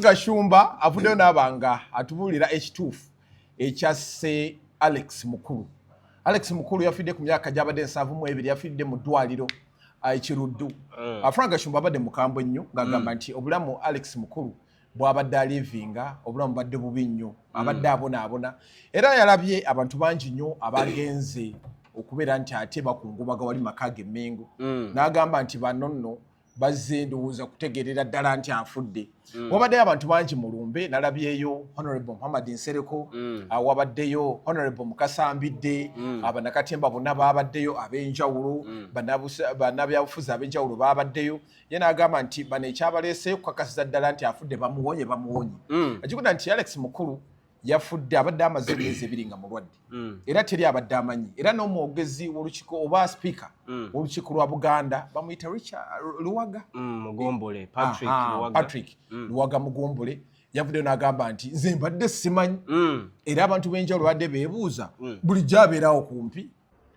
Gashumba avuddeyo n'abanga atubulira ekituufu ekyasse Alex Mukulu. Alex Mukulu yafidde ku myaka gy'abadde 72 yafidde mu ddwaliro ekiruddu. Frank Gashumba abadde mukambwe nnyo ng'agamba nti obulamu Alex Mukulu bw'abadde alivinga obulamu badde bubi nnyo abadde abonaabona era yalabye abantu bangi nnyo abagenze okubeera nti ate bakungubaga wali maka ge Mmengo n'agamba nti bano nno bazze ndowooza kutegeerera ddala nti afudde. Wabaddeyo abantu bangi mu lumbe nalabyeyo Honorable Muhammad Nsereko, wabaddeyo Honorable Mukasa Mbidde, Abanakatemba bonna baabaddeyo ab'enjawulo, bannabyabufuzi ab'enjawulo baabaddeyo. Ye n'agamba nti bano ekyabaleeseyo kukakasiza ddala nti afudde bamuwonye. Akikuta nti Alex Mukulu yafudde abadde amaze emyezi 2 nga mulwadde era teri abadde amanyi era n'omwogezi w'olukiiko oba speaker w'olukiiko lwa Buganda bamuyita Richard Luwaga Mugombole Patrick Luwaga Mugombole yavuddeyo n'agamba nti nze mbadde simanyi era abantu b'enjawulo badde beebuuza bulijjo abeerawo kumpi.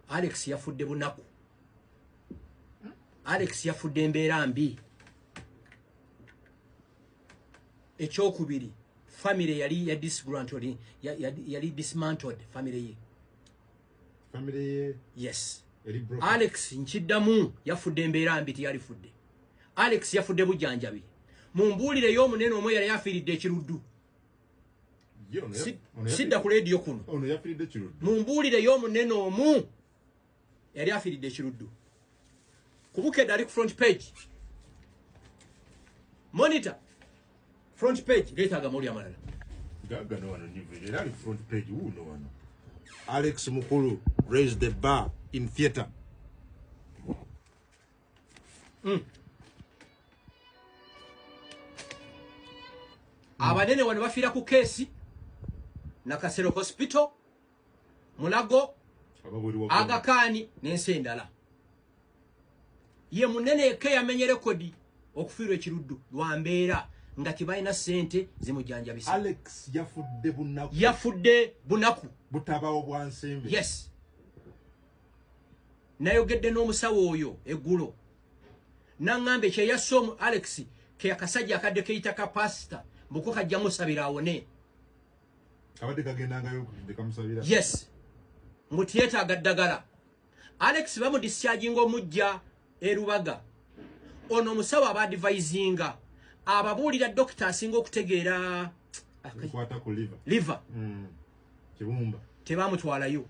Alex yafudde bunaku. Alex yafudde embeera mbi. Ekyokubiri family yali disgruntled yali dismantled family ye. Yes. Alex nchiddamu yafudde embeera mbi tiyalifudde. Alex yafudde bujanjabi. Mumbulire y'omunene omwe yali yafiiridde ekiruddu. Sidda ku radio kuno. Ono yafiiridde ekiruddu. Mumbulire y'omunene omu yali yafiiridde ekiruddu. Kubukedde ali ku front page. Monitor. Front page leetaaga muli amalala. Gagano wano nivire era ali front page wuno wano. Alex Mukulu raised the bar in theater. Abanene wano bafiira ku keesi Nakasero Hospital, Mulago, Aga Khan n'ensi endala. Ye munene eke yamenye rekodi okufiirwa ekiruddu lwa mbeera nga tibalina ssente zimujanjabisa. Alex yafudde bunaku. Yafudde bunaku. Butabawo bwa nsembe. Yes. Nayogedde n'omusawo oyo eggulo. Naŋŋambe kye yasomu Alex ke yakasajja akadde keyita ka pastor mbuko kajja musabira awone. Abadde kagendangayo okudde kamusabira. Yes. Mutiyetaaga ddagala. Alex bamudischarginga omujja erubaga. Ono omusawo abadvisinga ababuulira dokita asinga okutegeera akwata ku liver. Kibumba. Tebamutwalayo.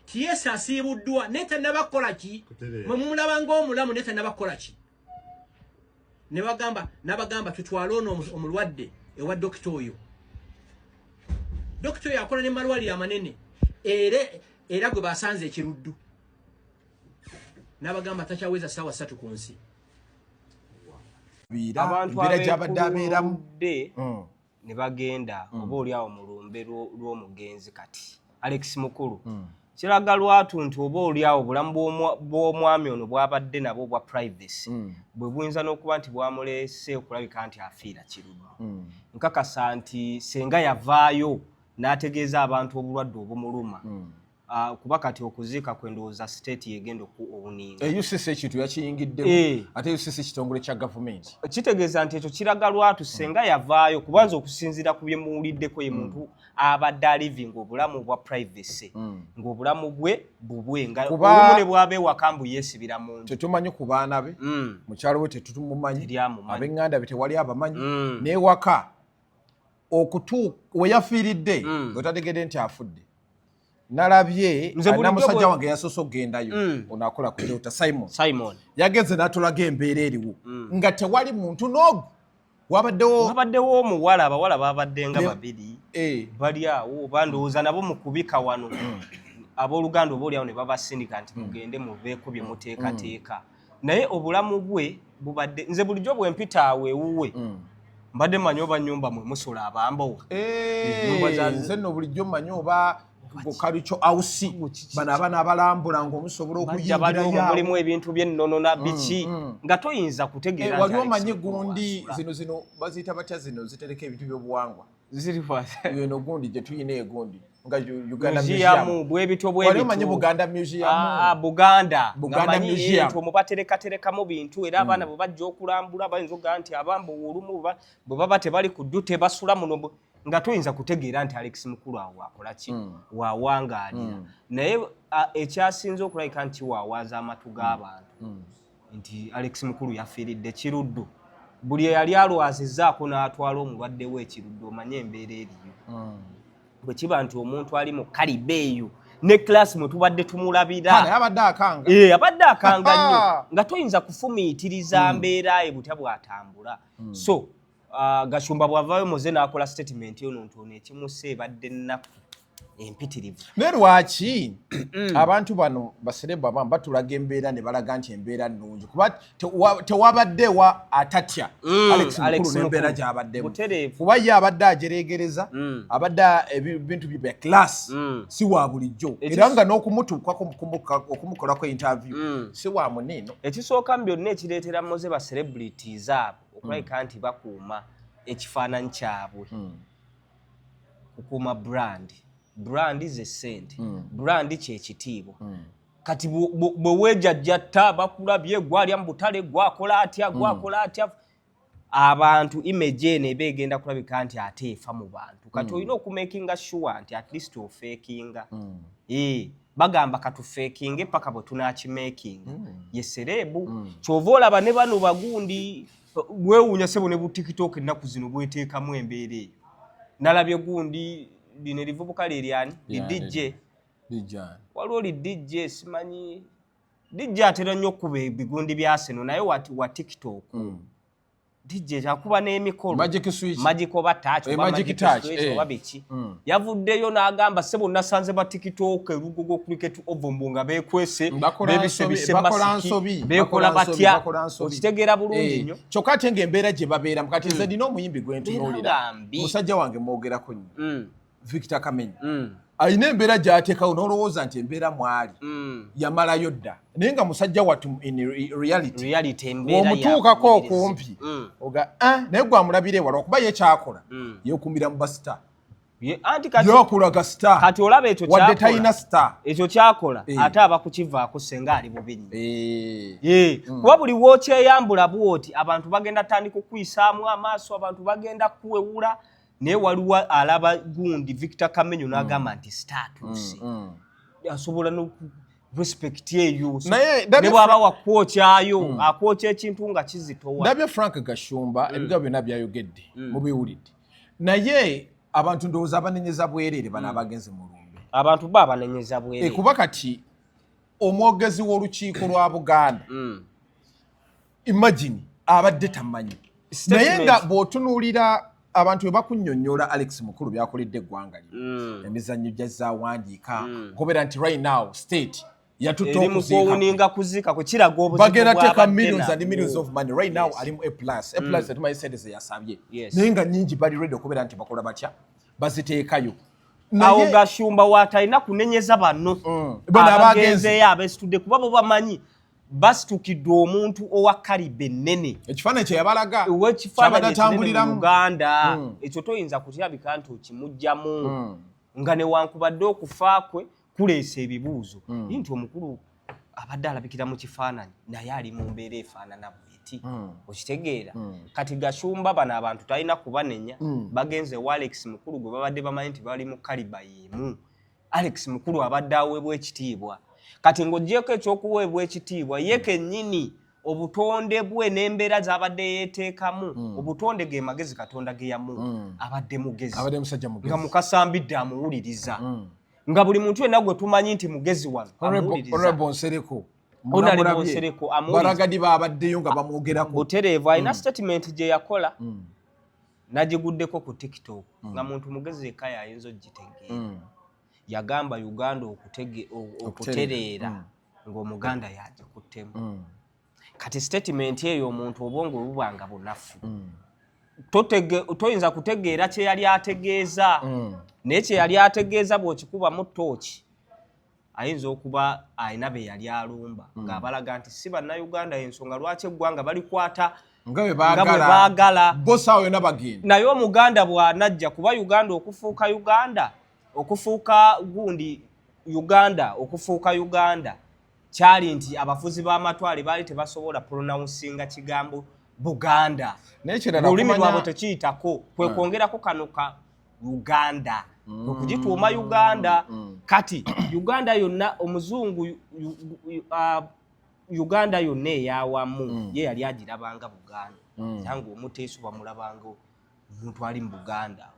Tiyesa asiibuddwa neta nabakola ki? Mwe mulaba ng'omulamu neta nabakola ki? Nabagamba tutwale ono omulwadde ewa dokita oyo. Dokita oyo akola ne malwaliro amanene. Era gwe basanze ekiruddu. Nabagamba takyaweza ssaawa 3 ku nsi. Abantu ab'ekuludde ne bagenda oba oliawo mu lumbe lw'omugenzi kati Alex Mukulu kiraga lwatu nti oba oliawo obulamu bw'omwami ono bwabadde nabwo bwa privacy bwe buyinza n'okuba nti bwamuleese okulabika nti afiira kiruddu. Nkakasa nti senga yavaayo n'ategeeza abantu obulwadde obumuluma kuba kati okuziika kwendowooza state yegenda okuwuninga. UCC ekintu yakiyingiddemu ate UCC kitongole kya gavumenti. Kitegeeza nti ekyo kiraga lwatu senga yavaayo kubanza okusinziira ku bye muwuliddeko ye muntu abadde alivinga obulamu bwa privacy ng'obulamu bwe bubwe nga olumu ne bw'aba ewaka mbu yeesibira muntu. Tetumanyi ku baana be mukyalo we tetumumanyi ab'eŋŋanda be tewali abamanyi n'ewaka we yafiiridde otategedde nti afudde. Nalabye namusajja wange yasoose okugendayo ono akola ku Dr. Simon yagenze n'atulaga embeera eriwo nga tewali muntu n'ogu wabaddewo omuwala abawala babaddenga babiri bali awo bandowooza nabo mu kubika wano abooluganda oba oliawo ne babasindika nti mugende muveeko bye muteekateeka naye obulamu bwe bubadde nze bulijjo bwe mpita awo ewuwe mbadde manyi oba nnyumba mwe musula abambowa nze nno bulijjo manyi oba Kalicho ausi bana abana abalambula ng'omusobola okuyingira mulimu ebintu by'ennono na biki nga toyinza kutegeera wali omanyi gundi zino baziyita batya zino zitereka ebintu by'obuwangwa ziri fast eno gundi gye tuyina egundi nga Uganda museum Museum bwebito wali omanyi Buganda Museum Buganda Museum mu baterekaterekamu bintu era abaana bwe bajja okulambula bayinza okugaa nti abambo olumu bwe baba tebali ku ddu tebasula muno nga toyinza kutegeera nti Alex Mukulu awo akola ki waawangaalira naye ekyasinze okulabika nti waawaaza amatu g'abantu nti Alex Mukulu yafiiridde Kiruddu buli eyali alwazizzaako n'atwala omulwadde w'Ekiruddu omanye embeera eriyo bwe kiba nti omuntu ali mu kalibe eyo ne class mwe tubadde tumulabira abadde akanga abadde akanga nnyo nga toyinza kufumiitiriza mbeera ye butya bw'atambula so Gashumba bw'avaayo muze n'akola statement yo nontono ekimusse ebadde ennaku empitirivu naye lwaki abantu bano baserebu abamu batulaga embeera ne balaga nti embeera nnungi kuba tewabaddewa atatya Alex Mukulu n'embeera gy'abaddemu kuba ye abadde ajereegereza abadde ebintu bye bya class si wa bulijjo era nga n'okumutuukako okumukolako interview si wa muniino ekisooka mu byonna ekireetera muze ba celebrities abo okulabika nti bakuuma ekifaananyi kyabwe kukuuma brand is a sente brand kyekitiibwa kati bwe weejajjatta bakulabye gwalya mu butale gwakola atya abantu image eno eba egenda kulabika nti ate efa mu bantu kati olina okumakinga sure nti at least ofeekinga bagamba katufeekinge paka bwe tunakimakinga ye serebu kyova olaba ne bano bagundi bwewuunya sebo ne bu TikTok ennaku zino bweteekamu embeera eyo nalabye gundi lino erivubuka lyeriani DJ waliwo li DJ simanyi DJ atera nnyo okuba ebigundi bya Arsenal naye wa TikTok DJ kyakuba n'emikolo Magic oba Touch oba biki yavuddeyo n'agamba sebo nasanze ba TikTok erugogo cricket ovumbu nga beekwese bebisobise masiki beekola batya okitegeera bulungi nnyo kyokka ate ng'embeera gye babeera mukati nze nina omuyimbi gwe ntunuulira musajja wange mwogerako nnyo Victor Kamenyi alina embeera gy'ateekawo n'olowooza nti embeera mwali yamalayo dda naye nga musajja wattu in reality omutuukako okumpi oga naye gwamulabire wala okuba ye kyakola yeekuumira mu basita yokulaga star kati olaba ekyo wadde talina star ekyo kyakola ate abakukivaako senga ali bubi nnyo kuba buli wookyeyambula bwoti abantu bagenda tandika okuyisaamu amaaso abantu bagenda kuwewula naye waliwo alaba gundi Victor Kamenyi n'agamba nti status asobola no respect eyo ne bw'aba wakwokyayo akwokya ekintu nga kizitowa ndabye Frank Gashumba ebigabo byonna byayogedde mubiwulidde naye abantu ndowooza abanenyeza bwereere bano abagenze mu lumbe abantu ba abanenyeza bwereere kuba kati omwogezi w'olukiiko lwa Buganda imagine abadde tamanyi naye nga bw'otunuulira abantu bakunnyonnyola Alex Mukulu byakoledde eggwanga lino emizannyo gyazaawandiika nkobera nti right now state yatutte okuziika kuzika kwe kiraga obuzibu bagenda teeka millions and millions of money right now alimu A+ tetumanyi sente ze yasabye naye nga nnyingi bali ready okubera nti bakola batya baziteekayo awo Gashumba waatalina kunenyeza bano abagenzeeyo abesitudde kuba bo bamanyi basitukidde omuntu owa kalibe nnene ekifaananyi kye yabalaga kyabadatambuliramu Uganda ekyo toyinza kutyabika nti okimugjamu nga newankubadde okufa kwe kuleesa ebibuuzo nti omukulu abadde alabikira mu kifaananyi naye ali mu mbeera efaanana bweti okitegeera kati Gashumba bano abantu talina kubanenya bagenze wa Alex Mukulu gwe babadde bamanyi nti bali mu kaliba y'emu Alex Mukulu abadde aweebwa ekitiibwa kati ng'oggyeko ekyokuweebwa ekitiibwa ye kennyini obutonde bwe n'embeera z'abadde yeeteekamu obutonde ge magezi Katonda ge yamu abadde mugezi nga mukasambidde amuwuliriza nga buli muntu yenna gwe tumanyi nti mugezi wano Honorable Nsereko baragadi baabaddeyo nga bamwogerako butereevu alina statement gye yakola nagiguddeko ku TikTok nga muntu mugezi eka yayinza ogitegeera yagamba Uganda okutereera ng'Omuganda yagikuttemu kati statement eyo omuntu obwongo bubanga bunafu toyinza kutegeera kye yali ategeeza naye kye yali ategeeza bw'okikuba mu ttooki ayinza okuba alina be yali alumba ng'abalaga nti si bannayuganda ensonga lwaki eggwanga balikwata nga bwe baagala bosi awo yonna bagenda naye Omuganda bw'anajja kuba Uganda okufuuka Uganda okufuuka gundi Uganda okufuuka Uganda kyali nti abafuzi b'amatwale baali tebasobola pronouncing kigambo Buganda olulimi lwabwe tekiyitako kwe kwongerako kano ka Uganda okugituuma Uganda kati Uganda yonna omuzungu Uganda yonna eyawamu ye yali agirabanga Buganda yange omuteeso bamulabanga omuntu ali mu Buganda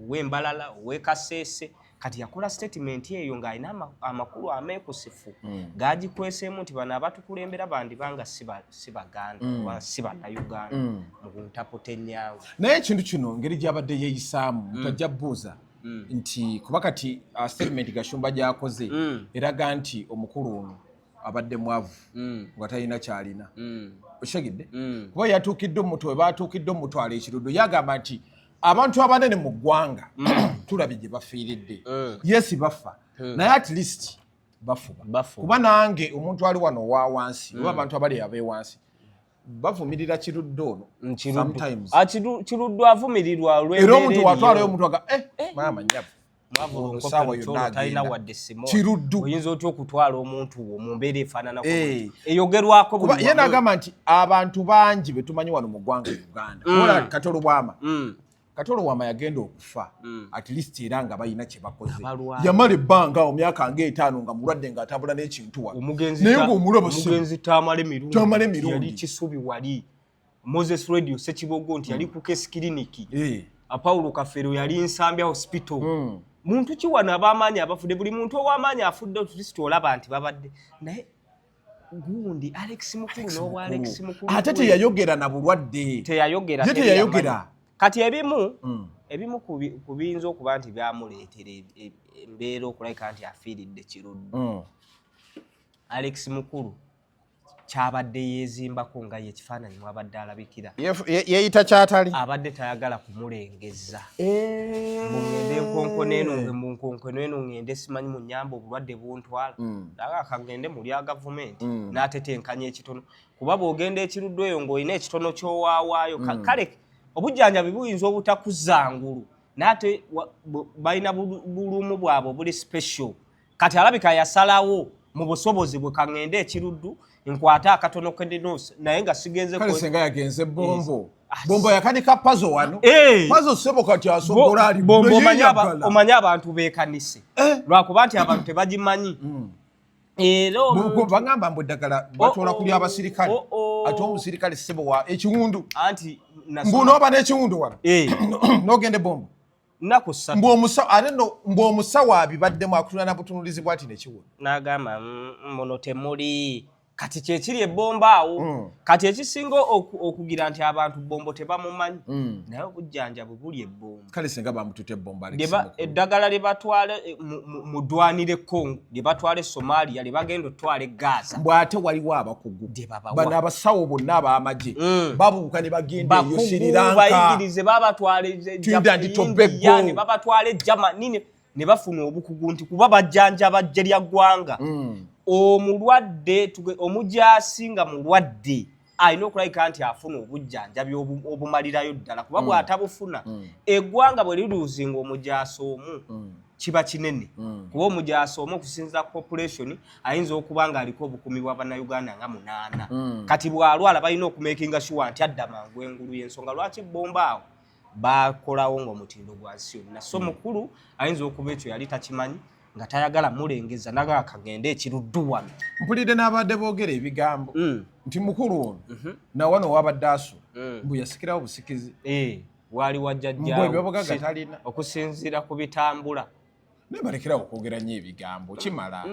ow'embalala ow'ekasese kati yakola statement eyo ng'alina amakulu ameekusifu gagikweseemu nti bano abatukulembera bandibanga si Baganda oba si Bannayuganda mu kuntapota ennyangu. Naye ekintu kino ngeri gy'abadde yeeyisaamu tajja bbuuza nti kuba kati statement Gashumba gy'akoze eraga nti omukulu ono abadde mwavu nga talina kyalina oshegedde kuba yatuukidde omutwe baatuukidde omutwala ekiruddo yagamba nti abantu abanene mu ggwanga tulabye gye bafiiridde yes bafa naye at least bafuba kuba nange omuntu ali wano owa wansi oba abantu abali abeewansi bavumirira kiruddo ono sometimes kiruddo avumirirwa era omuntu watwalayo omuntu aga maama nyavu kiruddu oyinza otya okutwala omuntu wo mu mbeera efaananako eyogerwako kuba ye nagamba nti abantu bangi betumanyi wano mu ggwanga Uganda ola Katolo Bwama Katolo Wama yagenda okufa at least era nga bayina kye bakoze yamala ebbanga omyaka ng'etaano nga mulwadde ng'atambula n'ekintu wa naye ng'omulaba omugenzi tamale mirundi yali Kisubi wali Moses Radio Sekibogo nti yali ku Case Clinic Paulo Kafero yali Nsambya Hospital muntu ki wano ab'amaanyi abafudde buli muntu ow'amaanyi afudde otulisiti olaba nti babadde naye gundi Alex Mukulu n'obwa Alex Mukulu ate teyayogera na bulwadde teyayogera kati ebimu ku biyinza okuba nti byamuleetera embeera okulabika nti afiiridde kiruddu Alex Mukulu kyabadde yeezimbako nga ye kifaananyi wabadde alabikira yeeyita kyatali abadde tayagala kumulengeza mungende enkonkone eno munkonkone eno ngende simanyi mu nnyamba obulwadde buntwala naga akagende mu lya gavumenti n'atetenkanya ekitono kuba bw'ogenda ekiruddu eyo ng'olina ekitono ky'owaawaayo kale obujjanjabi buyinza obutakuzangulu naate balina bulumu bwabwe obuli special kati alabika yasalawo mu busobozi bwe kangende ekiruddu nkwata akatono kendinose naye nga sigenze kale senga yagenze bombo yakanika pazo wano pazo sebo kati asobola ali bombo omanya abantu bekanise lwakuba nti abantu tebagimanyi ero bangamba mbudagala batola kuli abasirikale ate omusirikale sebo wa ekiwundu anti nguno oba n'ekiwundu wano nogende bombo nako ssatu mbw'omusawo abibaddemu akutula na butunulizi bwati n'ekiwundu n'agamba muno temuli kati kyekiri ebbomba awo kati ekisinga okugira nti abantu bombo tebamumanyi naye obujjanja bwe buli ebbomba kale singa bamutute ebbomba eddagala lye batwala mu ddwaniro Congo lye batwala Somalia lye bagenda otwala Gaza bw'ate waliwo abakugu bano abasawo bonna ab'amagye babuuka ne bagenda eyo Sri Lanka bayigirize babatwala India ne babatwala Germany ne bafuna obukugu nti kuba bajjanja bajja lya ggwanga omulwadde omujaasi nga mulwadde alina okulabika nti afuna obujjanjabi obumalirayo ddala kuba bw'atabufuna eggwanga bwe liruuzinga omujaasi omu kiba kinene kuba omujaasi omu okusinziira ku population ayinza okuba ng'aliko obukumi bwa bannayuganda nga 8 kati bw'alwala balina okumekinga sure nti adda mangu engulu y'ensonga lwaki bomba awo bakolawo ng'omutindo gwa nsi yonna so mukulu ayinza okuba ekyo yali takimanyi nga tayagala mulengeza naga akagenda ekiruddu wano mpulidde n'abadde boogera ebigambo nti mukulu ono nawano wabadde aso mbu yasikirawo busikizi waali wajjajjaawo ebyobugaga talina okusinziira ku bitambula naye balekerawo okwogera nnyo ebigambo kimala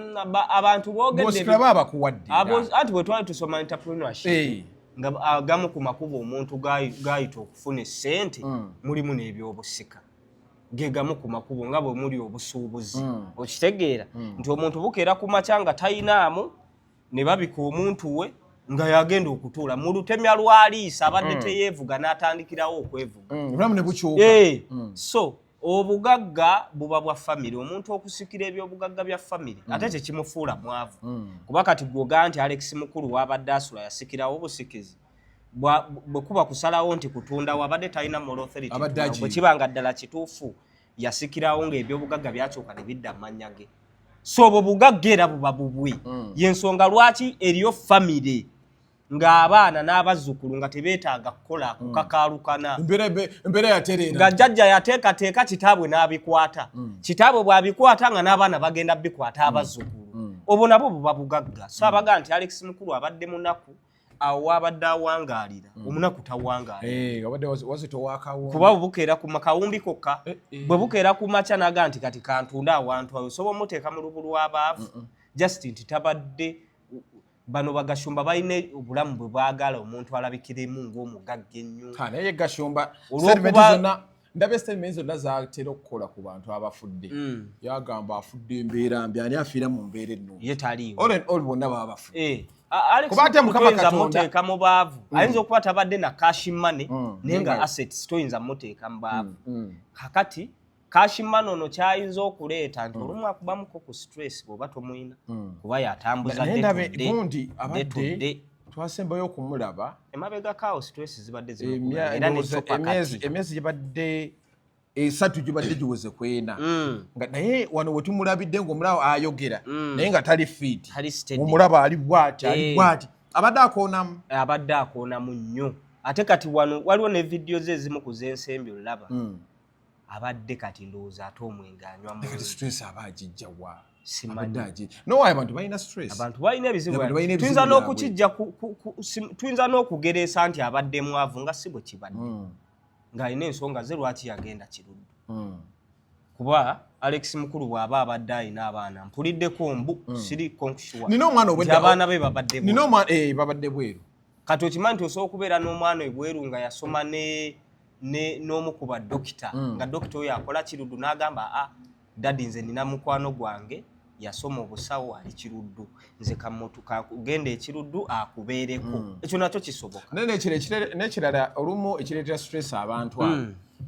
abantu boosikira baba bakuwadde anti bwe twali tusoma entrepreneurship nga agamu ku makubo omuntu gayita okufuna essente mulimu n'ebyobusika gegamu ku makubo nga bwe muli obusuubuzi okitegeera nti omuntu bukeera ku makya nga tayinaamu ne babika omuntu we nga yagenda okutuula mu lutemya lwaliisa abadde teyeevuga n'atandikirawo okwevuga obulamu ne bukyuka so obugagga buba bwa famire omuntu okusikira ebyobugagga bya famire ate tekimufuula mwavu kuba kati gwoga nti Alex Mukulu wabadde asula yasikirawo obusikizi bwe kuba kusalawo nti kutunda wabadde talina moral authority bwe kibanga ddala kituufu yasikirawo ng'ebyobugagga byakyuka ne bidda mu mannya ge. So obwo bugagga era buba bubwe. Y'ensonga lwaki eriyo famire ng'abaana n'abazzukulu nga tebeetaaga kukola kukakaalukana. Embeera yatereera. Nga jjajja yateekateeka kitaabwe n'abikwata. Kitaabwe bw'abikwata nga n'abaana bagenda bikwata abazzukulu. Obwo nabwo buba bugagga. So abaga nti Alex Mukulu abadde munaku awo abadde awangaalira. Omunaku tawangaalira. Abadde wazito waakawumbi. Kuba bukeera ku makawumbi kokka. Bwe bukeera ku makya naga nti kati kantunda awantu awo. Osobola omuteeka mu lubu lw'abaavu. Just nti tabadde bano bagashumba balina obulamu bwe baagala omuntu alabikiremu ng'omugagga ennyo. Naye gashumba ndabye statement zonna zaatera okukola ku bantu abafudde. Yagamba afudde embeera mbi ani afiira mu mbeera ennungi. Ye taliiwo. All bonna baba bafudde. Alex toyinza muteeka mu baavu. Ayinza okuba tabadde na cash money naye nga assets toyinza muteeka mu baavu. Kakati cash money ono kyayinza okuleeta nti olumu akubamuko ku stress bw'oba tomuyina kuba yatambuza gundi abadde twasembayo okumulaba emabega kaawo stress zibadde zimukuba era n'ekyopakati emyezi gibadde 3 gibadde giweze kwena nga naye wano we tumulabidde ng'omulaba ayogera naye nga tali fit omulaba ali bwati abadde akoonamu nnyo ate kati wano waliwo ne vidiyo ze ezimu ku z'ensembi olaba abadde kati ndowooza ate omwenge anywa mu stress aba agijjawa simanyi nowaye abantu balina stress abantu balina ebizibu tuyinza n'okukijja tuyinza n'okugereesa nti abadde mwavu nga si bwe kibadde ng'alina ensonga ze lwaki yagenda kiruddu kuba Alex Mukulu bw'aba abadde alina abaana mpuliddeko mbu siri konkushuwa nina omwana abaana be babadde bweru kati okimanyi nti osobola okubeera n'omwana ebweru nga yasoma n'omu ku badokita nga dokita oyo akola kiruddu n'agamba dadi nze nina mukwano gwange yasoma obusawo ali kiruddu nze kamotuka kugenda ekiruddu akubeereko ekyo nakyo kisoboka n'ekirala olumu ekireetera stress abantu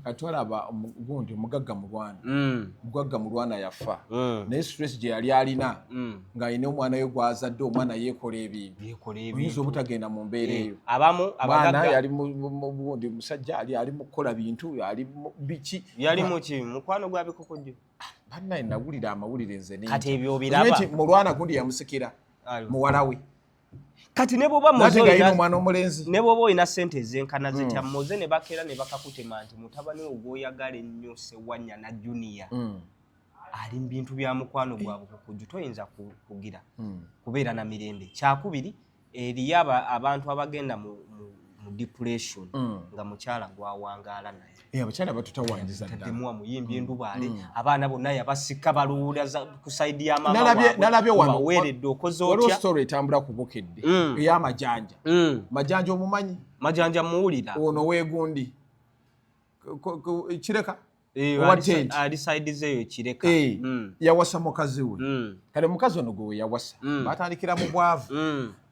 katwalaba gundi omugagga mu Rwanda yafa naye stress gye yali alina ng'alina omwana we gwazadde omwana yeekola ebintu oyinza obutagenda mu mbeera eyo abaana yali gundi musajja ali mu kukola bintu ali biki yali muki mukwano gwa bikokojjo bannaye nawulira amawulire nze kati ebyo biraba mu Rwanda gundi yamusikira muwala we kati ne bwoba omwana omulenzi ne bwoba olina ssente ezenkana zitya mmoze ne bakeera ne bakakutema nti mutabani we gw'oyagala ennyo Ssewanya na Junior ali mu bintu bya mukwano gwabwe kukujju toyinza kugira kubeera na mirembe. Kyakubiri eriyo abantu abagenda mu depression nga mukyala gwawangaala naye abakyala batutawangiza ddala muyimbi endubaale abaana bonna yabasika baluwulaza ku saidi ya mama nalabye wano weeredde okoze otya waliwo story etambula ku Bukedde ey'amajanja majanja omumanyi majanja muwulira ono weegundi kireka ali saidi zeeyo kireka yawasa mukazi we kale mukazi ono gwe yawasa batandikira mu bwavu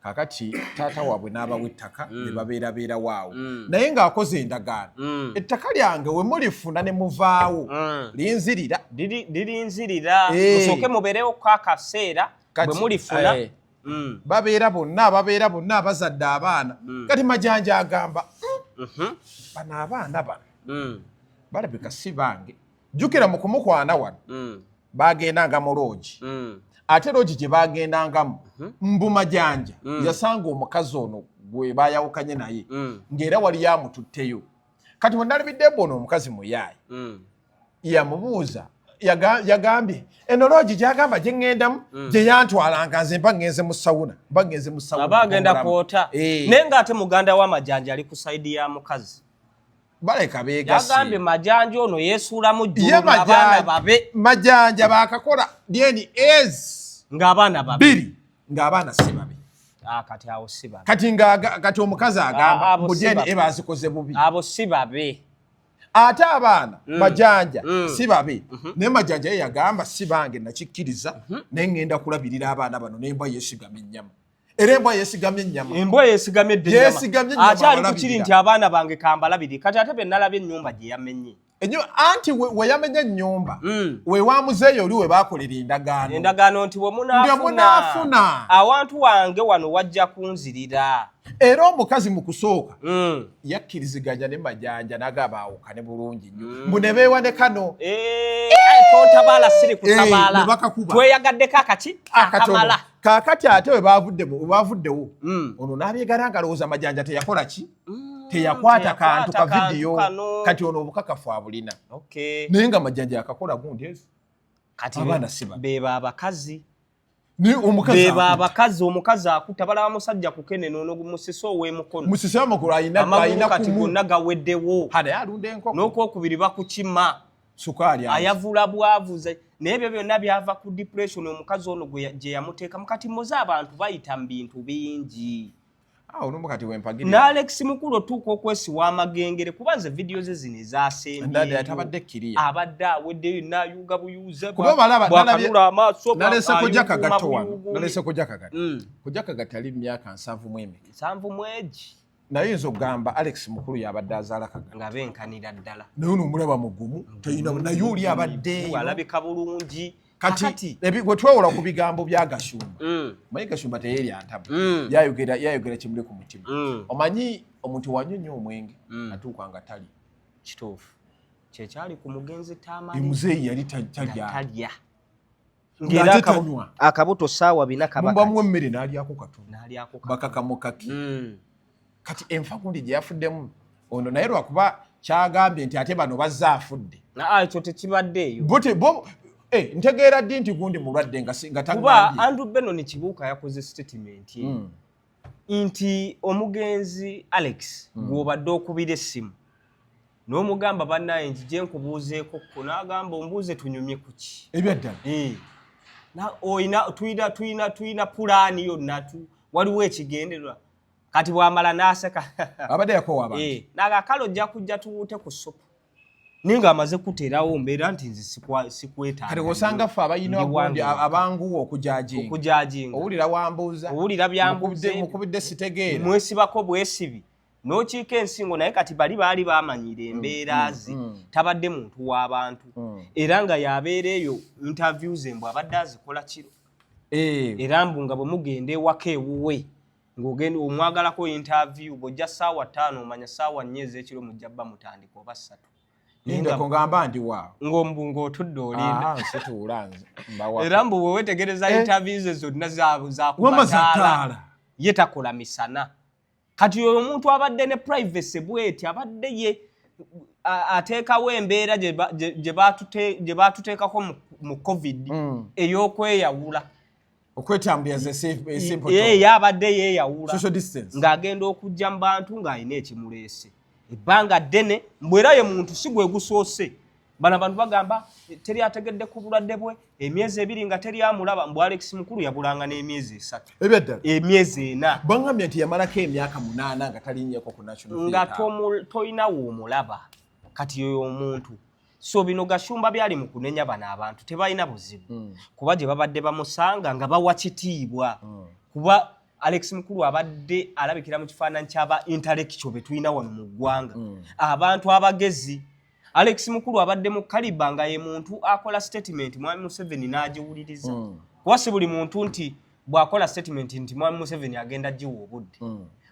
kakati taata waabwe n'abawa ettaka ne babeerabeera waawo naye ng'akoze endagaano ettaka lyange we mulifuna ne muvaawo linzirira lirinzirira musooke mubeerewo akaseera bwe mulifuna babeera bonna abazadde abaana kati majanja agamba bano abaana bano balabika si bange jjukira mu kumukwana wano bagendanga mu loogi ate loogi gye bagendangamu mbu majanja yasanga omukazi ono gwe bayawukanye naye ng'era wali yamututteyo kati bwe nalabidde bono omukazi muyaayi yamubuuza yagambye eno loogi gyagamba gye ŋŋendamu gye yantwalanga nze mba ŋŋenze mu sawuna aba agenda kwota naye ng'ate muganda w'amajanja ali ku sayidi ya mukazi baleka beegasi yagambye majanja ono yeesuulamu jjulu n'abaana babe majanja baakakola DNAs ng'abaana babiri ng'abaana si babe kati awo si babe kati omukazi agamba mu DNA bazikoze bubi abo si babe ate abaana majanja si babe naye majanja ye yagamba si bange nakikkiriza naye ŋŋenda kulabirira abaana bano n'embwa yeesigamye ennyama era embwa yeesigamye ennyama embwa yeesigamye edde ennyama akyali kukiri nti abaana bange kambalabiri kati ate be nalabye ennyumba gye yamenye enyo anti we yamenya nyumba we wamuzeyo oli we bakolera endagaano nti we munafuna awantu wange wano wajja kunzirira era omukazi mu kusooka yakkiriziganya ne Majanja n'agabaawukane bulungi nnyo mbune beewane kano tontabaala siri kutabaala tweyagaddeko akamala kaakati ate we baavuddewo ono n'abyegala nga lowooza Majanja teyakola ki teyakwata kantu ka vidiyo kati ono obukakafu abulina naye nga Majanja yakakola gundi ezo kati abaana siba beba abakazi beba abakazi omukazi akuta balaba musajja kukenene ono musiso ow'emukono musisi w'amakulu ayina kati gonna gaweddewo hada yalunda enkoko n'okwokubiri bakukima sukaali ayavula bwavuze naye ebyo byonna byava ku depression omukazi ono gye yamuteeka mukati muze abantu bayita mu bintu bingi olumukati wempagiri na Alex Mukulu otuuka okwesiwa amagengere kuba nze vidiyo ze zino ezasembye atabadde kkiriya abadde aweddeyo nayuga buyuze bwakanula amaaso nalese kujja kagato wano nalese kujja kagato kujja kagato ali myaka 7 mu egi naye nzo gamba Alex Mukulu yabadde azaala kagato nga benkanira ddala naye nomulaba mugumu tayina naye oli abadde alabika bulungi kati gwe twewola ku bigambo bya Gashumba manyi Gashumba teyeri antabu yayogera kimuli ku mutima omanyi omuntu wanyonyo omwenge atuuka nga tali kituufu kyekyali ku mugenzi taamani muzeeyi yali talya ng'era akabuto saawa 4 kabaka mbamu emmere n'alyako katono bakakamukaki kati enfa gundi gye yafuddemu ono naye lwakuba kyagambye nti ate bano bazza afudde ekyo tekibaddeeyo ntegeera ddi nti gundi mulwadde nga kuba Andrew Benon Kibuuka yakoze statement nti omugenzi Alex gw'obadde okubira essimu n'omugamba bannaye nti gye nkubuuzeeko kko n'agamba ombuuze tunyumye ku ki ebyaddala tuyina pulaani yonna waliwo ekigendererwa kati bwamala n'aseka abadde yakoowa abantu n'agakale ojja kujja tuwuute ku ssupu ninga amaze kuteerawo mbeera nti nze sikwetaaga kati osanga ffe abayina wagundi abanguwa okujajinga owulira wambuuza owulira byambuuze mukubidde sitegeera mwesibako bwesibi n'okiika ensingo naye kati bali baali bamanyira embeera ze tabadde muntu w'abantu era nga yabeera eyo interviews mbw abadde azikola kiro era mbu nga bwe mugenda ewaka ewuwe ng'ogenda omwagalako interview bw'ojja ssaawa 5 omanya ssaawa 4 ez'ekiro mujja bba mutandika oba 3 Ninga ngamba ndi wao ngombungo otudde olinda situula nze era mbu bwe wetegereza interviews zonna za kubatala ye takola misana kati oyo omuntu abadde ne privacy bweti abadde ye ateekawo embeera gye baatuteekako mu covid ey'okweyawula okwetambuliza simple yabadde yeeyawula social distance ng'agenda okujja mu bantu ng'alina ekimuleese ebbanga ddene mbwera ye muntu si gwe gusoose bano abantu bagamba teri ategedde ku bulwadde bwe emyezi 2 nga teri amulaba mbu Alex Mukulu yabulanga n'emyezi 3 ebyaddala emyezi 4 bangambye nti yamalako emyaka 8 nga talinnyeko ku national nga toyinawo omulaba kati oyo omuntu so bino Gashumba byali mu kunenya bano abantu tebalina buzibu kuba gye babadde bamusanga nga bawa kitiibwa kuba Alex Mukulu abadde alabikira mu kifaananyi ky'aba intellectual betulina wano mu ggwanga abantu abagezi Alex Mukulu abadde mu kaliba nga ye muntu akola statement Mwami Museveni n'agiwuliriza kuba si buli muntu nti bw'akola statement nti Mwami Museveni agenda giwa obudde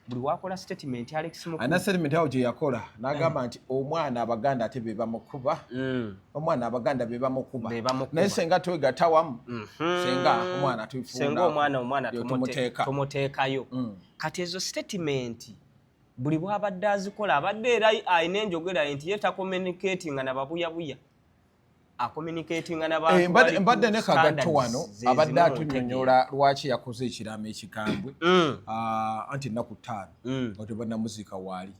buli wakola statement Alex Mukulu ana statement awo gye yakola n'agamba nti omwana abaganda ate be bamukuba omwana abaganda be bamukuba naye senga twegatawamu senga omwana senga omwana tumuteekayo kati ezo statement buli bw'abadde azikola abadde era ayina enjogera nti ye takommunicatinga nababuyabuya acommunicatinga n'abantu mbadde ne kagatto wano abadde atunyonyola lwaki yakoze ekiraamo ekikambwe anti ennaku 5 nga tebannamuziika waali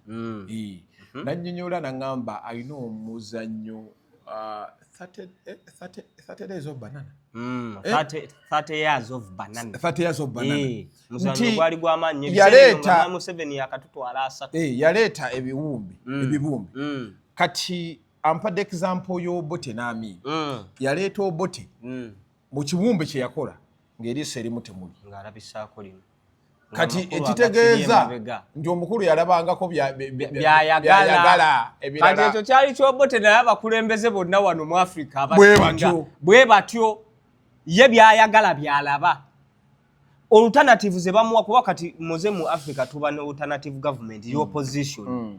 nannyonnyola naŋŋamba alina omuzannyo 30 days of banana 30 years of banana 30 years of banana muzannyo gwali gw'amaanyi yaleeta Museveni yakatutwala 3 yaleeta ebibumbi kati ampadde example y'Obote n'Amini yaleeta Obote mu kibumbe kye yakola ng'eriiso erimu temuli ng'alabisaako lino kati ekitegeeza nti omukulu yalabangako byayagala kati ekyo kyali kyobote naye abakulembeze bonna wano mu Africa abasinga bwe batyo ye byayagala byalaba alternative ze bamuwa kuba kati muze mu Africa tuba ne alternative government y'opposition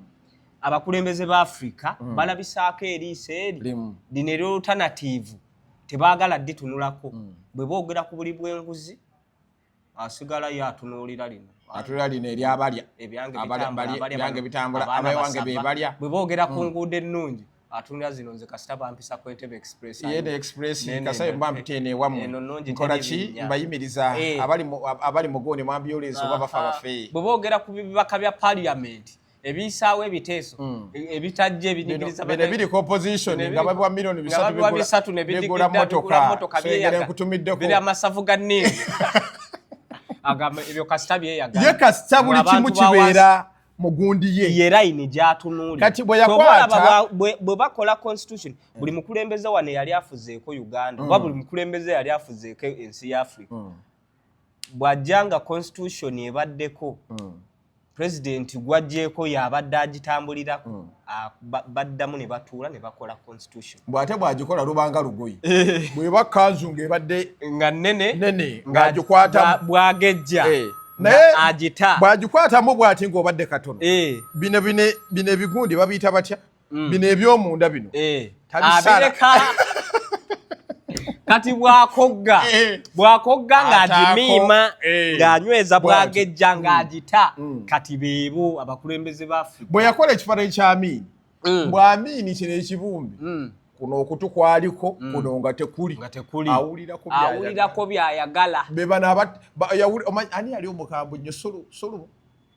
abakulembeze ba Africa balabisaako eriise eri dino alternative tebaagala ditunulako bwe boogera ku buli bw'enguzi asigala yatunuulira lino eri abalya ebyange bitambula abawange bebalya bwe boogera ku nguudo ennungi atunira zino nze kasita bampisa ku Entebbe Express yene express kasaye mbampitene wamu nkola ki mbayimiriza abali mugone mu ambulance oba bafa bafe bwe boogera ku bibaka bya parliament ebisaawo ebiteeso ebitajje ebinyigiriza biri ku opposition nga babwa milioni 3 nebigula motoka biri amasavu ga nini agamba ebyo kasita byeyagala ye kasita buli kimu kibeera mugundi ye ye line gyatunuuli kati bwe yakwata bwe bakola constitution buli mukulembeze wane yali afuzeeko Uganda oba buli mukulembeze yali afuzeeko ensi ya Africa bwajjanga constitution ebaddeko president gwajjeeko yabadde agitambulirako baddamu ne batuula ne bakola constitution bw'ate bw'agikola lubanga lugoyi bwe bakanzu ng'ebadde nga nene ng'agikwata bwagejja naye agita bw'agikwatamu bw'ati ng'obadde katono bino ebigundi babiyita batya bino eby'omunda bino tabisala kati bwakogga ng'agimiima ng'anyweza bwagejja ng'agita kati beebo abakulembeze ba Africa bwe yakola ekifaananyi kya Amini bw'Amini kino ekibumbi kuno okutu kwaliko kuno nga tekuli awulirako byayagala ani yali omukambwe nnyo solo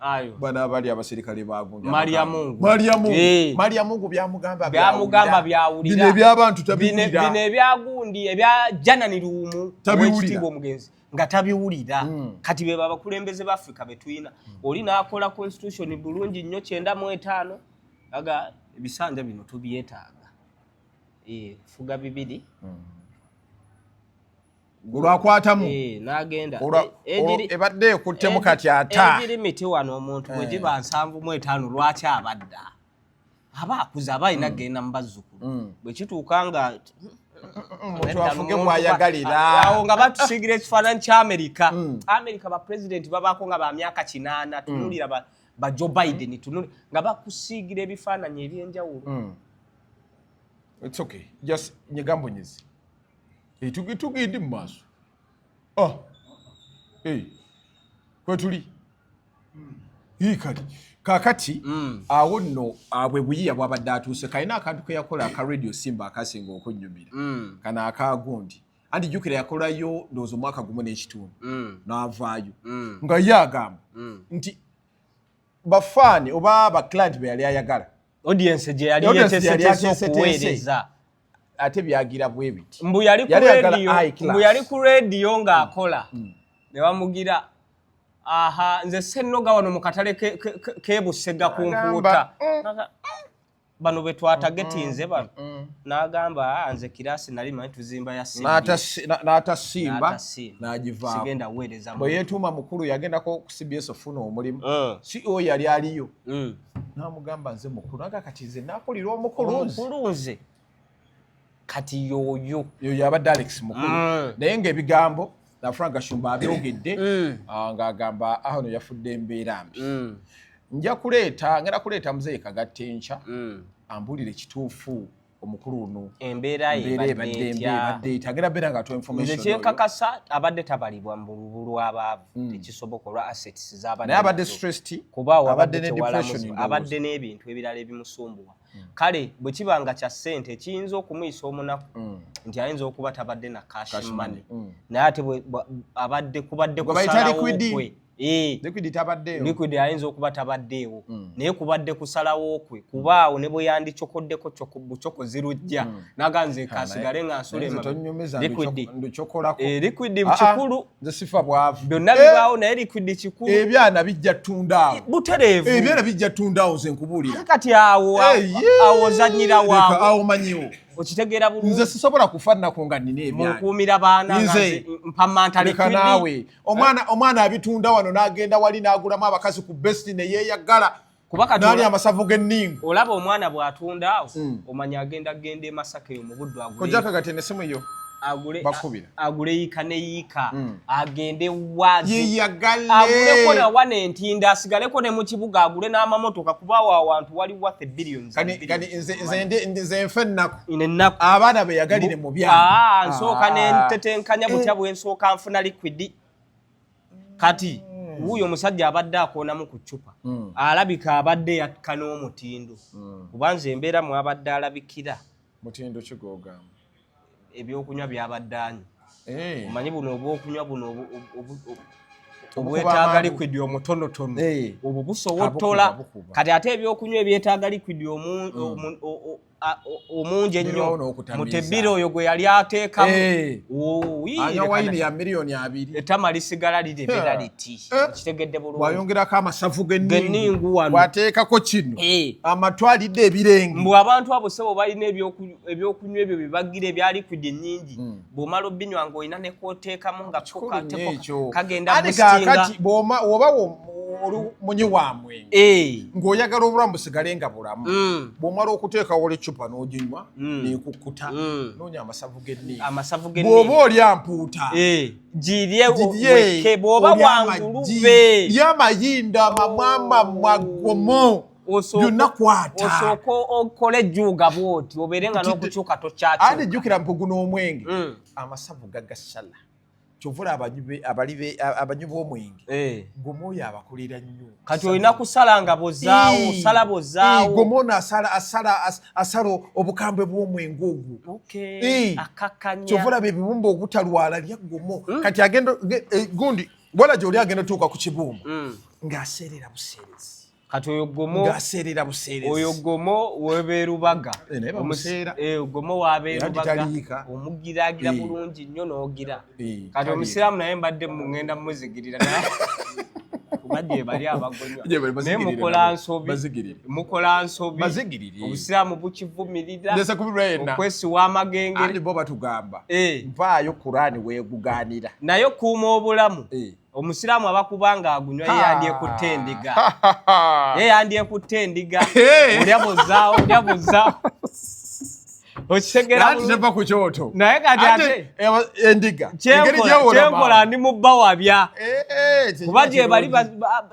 ayo bana bali abasirikale bagunja Maria Mungu byamugamba byawulira bino ebyabantu tabiwulira bino ebyagundi ebya janani ruumu tabiwulira omugenzi nga tabiwulira kati beba abakulembeze ba Africa betuyina oli naakola constitution bulungi nnyo 95 aga ebisanja bino tubyetaaga fuga bibiri gulwakwatamu nagenda ebadde ekuttemu kati ata ebiri miti wano omuntu bwe giba 75 lwaki abadda abakuza abalina genda mu bazzukulu bwe kituuka nga omuntu afuge bwayagalira awo nga batusigira ekifaananyi kya America ba president babaako nga ba myaka 8 tunulira ba Joe Biden tunulira nga bakusigira ebifaananyi ebyenjawulo. It's okay. Just nyegambonyezi. Tugende mu maaso. Kwetuli. Kali. Kakati awo nno abwe buyiya bwabadde atuuse kalina akantu ke yakola aka radio Simba akasinga okunyumira. Kana akagundi. Andi jukira yakolayo ndozo mwaka gumu n'ekitundu. N'avaayo. Nga yagamba nti bafani oba ba client be yali ayagala. Audience je yali yetesetese okuweereza ate byagira bwe biti mbu yali ku radio nga akola ne bamugira nze sennoga wano mu katale kebusega ku nkuuta bano betwatagetinze bano n'agamba nze kirasi nali manyi tuzimba ya n'atasimba n'agivaamu sigenda weereza bwe yeetuuma mukulu yagendako ku CBS ofuna omulimu CEO yali aliyo n'amugamba nze mukulu naga kati nze naakulira omukulunze kati yoyo yabadde Alex mukulu naye ng'ebigambo na Frank Gashumba abyogedde ng'agamba aho yafudde embeera mbi ngenda kuleeta muzeeyi Kagattencha ambulire kituufu omukulu ono embeera ebadde agenda beera nga information nze kyekakasa abadde tabalibwa mu bululu abaavu tekisoboka olwa assets z'abadde naye abadde stressed kuba abadde ne depression abadde n'ebintu ebirala ebimusumbuwa kale bwe kibanga kya ssente kiyinza okumuyisa omunaku nti ayinza okuba tabadde na cash money naye ate abadde kubadde kusalawo kwe liquid ayinza okuba tabaddeewo naye kubadde kusalawo kwe kubaawo ne bwe yandicokoddeko bucokozi lujja naganze kasigale nga nsula liquid kikulu byonna bibaawo naye liquid kikulu ebyana bijja tundaawo butereevu ebyana bijja tundaawo ze nkubuulira kati awo ozanyira waawo awo manyiwo okitegeera bulungi nze sisobola kufanna ku nga nnina ebyange mukuumira baana Nze. mpamanta leka naawe omwana abitunda wano n'agenda wali n'agulamu abakazi ku best ne yeeyagala kuba kati nali amasavu g'enningo olaba omwana bw'atunda awo omanya agenda e Masaka eyo mu buddo kojjaka kati enesimu yo bakubira agule yiika ne yiika agende wazi yeeyagale aguleko na wane entinda asigaleko ne mu kibuga agule n'amamotoka kuba awo awantu wali worth billions kani nze nfe ennaku ennaku abaana beyagalire mu byange nsooka nentetenkanya butya bwe nsooka nfuna liquidi kati wuuyo omusajja abadde akoonamu ku ccupa alabika abadde yakka n'omutindo kuba nze embeera mwabadde alabikira mutindo kigogamba ebyokunywa byabadde anywa omanyi buno obwokunywa buno obwetaaga liquidi omutonotono obwo busowotola kati ate ebyokunywa ebyetaaga liquidi omungi ennyo mutebiri oyo gwe yali ateekamu anywa wayini ya miliyoni 2 ettama lisigala lirebera liti kitegedde bulungi wayongerako amasavu g'enningu wano bwateekako kino amatwalidde ebirenge mbu abantu abo sebo balina ebyokunywa ebyo byebagira ebya liquidi ennyingi bw'omala obbinywa ng'olina ne kooteekamu nga kagenda bustinga bw'oba munyi wa mwenge ng'oyagala obulamu busigale nga bulamu bw'omala okuteekawo lecupa n'oginywa nekukkuta noonya amasavu g'enningi bw'oba oli ampuuta girye weke bw'oba wangulube lyamayinda amamwama mwagomo byonna kwata osooka okole ejjuuga bw'oti obeere nga n'okukyuka tokyakyo ate jjukira mpugu n'omwenge amasavu gagasala kyovula abanywi b'omwenge goma oyo abakolera nnyo kati olina kusala nga bozaawo osala bozaawo goma ono asala obukambwe bw'omwenge ogwo akakanya kyovula bebibumba obutalwala lya gomo kati agenda gundi wala gy'oli agenda tuuka ku kibumba ng'aseerera buseerezi kati oyo gomo ng'aseerera buseerezi oyo gomo webeerubaga gomo wabeerubaga omugiraagira bulungi nnyo n'ogira kati omusiraamu naye mbadde mugenda mumuzigirira kubadde bali abagonywa naye mukola nsobi obusiraamu bukivumirira okwesiwa amagengere andi bo batugamba nvaayo Kurani weegugaanira naye kuuma obulamu omusiraamu abakubanga agunywa yeyandye kutte endiga olya bozaawo okitegera nava ku kyoto naye kati ate endiga kyenkola ndi mu bba wabya kuba gye bali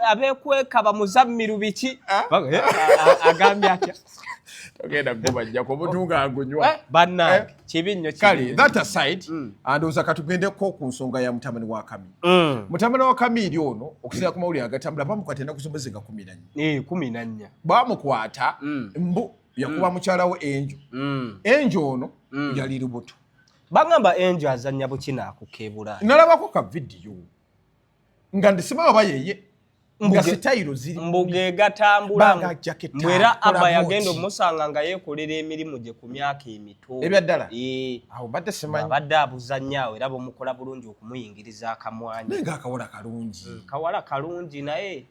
abeekweka bamuzammiru biki agambye atya togenda gobajjako omuntu ng'agunywa bannange kibi nnyo kale that aside andowooza katugendeko ku nsonga ya mutamani wa Kami mutamani wa Kamiiri ono okusinziira ku mawulire agatambula bamukwata ennaku zomwezi nga 14 bamukwata mbu yakuba mukyala we Enjo ono yali lubuto bagamba Enjo azannya bukina akukebula nalabako ka vidiyo nga ndisimawo bayeye nga sitayiro ziri mbuge gatambula mwera aba yagenda omusanga nga yekolera emirimu gye ku myaka emito ebyaddala awo badde simanyi badde abuzannyawo era bomukola bulungi okumuyingiriza akamwanya naye ng'akawala kalungi kawala kalungi naye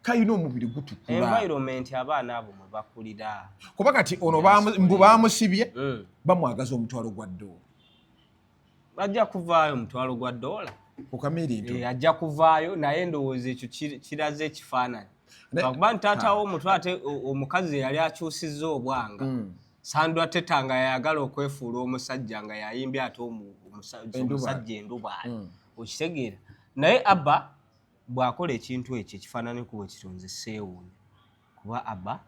kayina omubiri gutukula environment abaana abo mwe bakulira kuba kati ono mbu bamusibye bamwagaza omutwalo gwa ddoola ajja kuvaayo omutwalo gwa ddoola ku Kamiiri nto ajja kuvaayo naye ndowooza ekyo kiraze ekifaananyi bakuba nti taatawo omutwe ate omukazi yali akyusizza obwanga Sandra Teta nga yayagala okwefuula omusajja nga yayimbye ate omusajja endubaali okitegeera naye Abba bw'akola ekintu ekyo ekifaananyi ku bwe kitonze seewuunya kuba Abba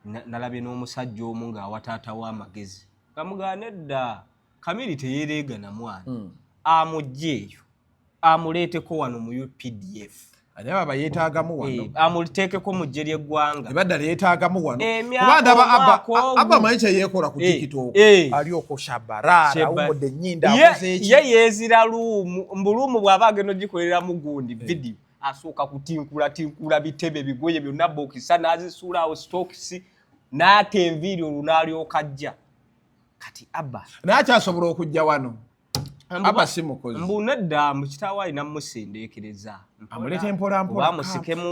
nalabye n'omusajja omu ng'awa taatawo amagezi gamugamba nedda Kamiiri teyeereega na mwana amugye eyo amuleeteko wano mu UPDF ate baba yeetaagamu wano amuteekeko mu ggye ly'eggwanga ebaddala yeetaagamu wano kubanda Abba manyi kyeyeekola ku tiktok alyoko shabaraara awumudde ennyindo akozeeki ye yeezira mbuluumu bw'aba agenda ogikoleramu gundi vidiyo asooka kutinkula bitebe bigoye byonna bookisa n'azisuula awo stokisi n'ata enviiri olwo n'alyoka ajja kati Abba n'akyasobola okujja wano Abba si mukozi mbu nedda mu kitaawo alina mmusindeekereza amuleeta empolampola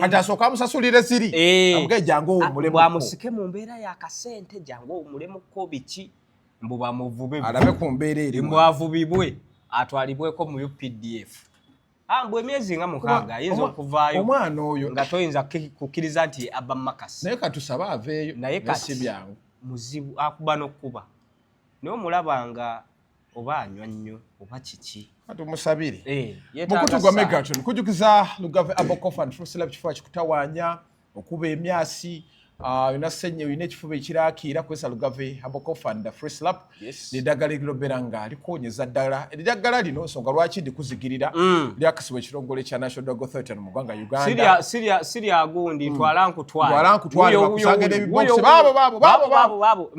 kati asooka amusasulire siri amuge jangu owumulemu bwamusike mu mbeera y'akasente jangu owumulemuko biki mbuba muvube alabe ku mbeera eri mwavubibwe atwalibweko mu UPDF ambwe emyezi nga 6 ayinza okuvaayo omwana oyo nga toyinza kukkiriza nti aba makasi naye katusaba aveeyo naye kati byangu muzibu akuba n'okkuba naye omulabanga oba anywa nnyo oba kiki tumusabire mukutu gwa Megaton kujukiza Lugave Abokofa and Fruit Lab kifua kikutawaanya okuba emyasi yona senye yina ekifuba ekirakiira kwesa Lugave Abokofa and Fruit Lab lidagala liroberanga likonyeza ddala eddagala lino nsonga lwaki ndikuzigirira lyakasibwa ekirongole kya National Drug Authority mu ggwanga Uganda Siria agundi twalankutwala bakusangera ebibokisi babo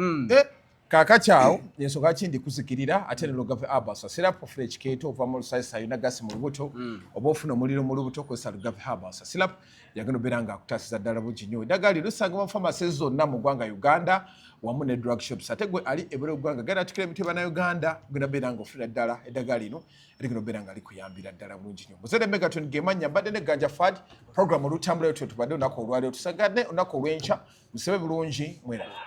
kakachao yensonga kindi kuzikirira ate ne Lugave Abasa syrup of educate ova mu lusayisa yina gasi mu lubuto oba ofuna omuliro mu lubuto kwesa Lugave Abasa syrup yagano beranga akutasiza ddala buginyo dagali lusanga mu pharmacies zonna mu ggwanga Uganda wamu ne drug shops ate gwe ali ebere ggwanga genda tukire mitiba na Uganda genda beranga ofuna ddala edagali no erigino beranga likuyambira ddala buginyo muzede Megaton gemanya badde ne ganja fad program olutambula yetu tubadde onako olwaliro tusagade onako olwencha musebe bulungi mwera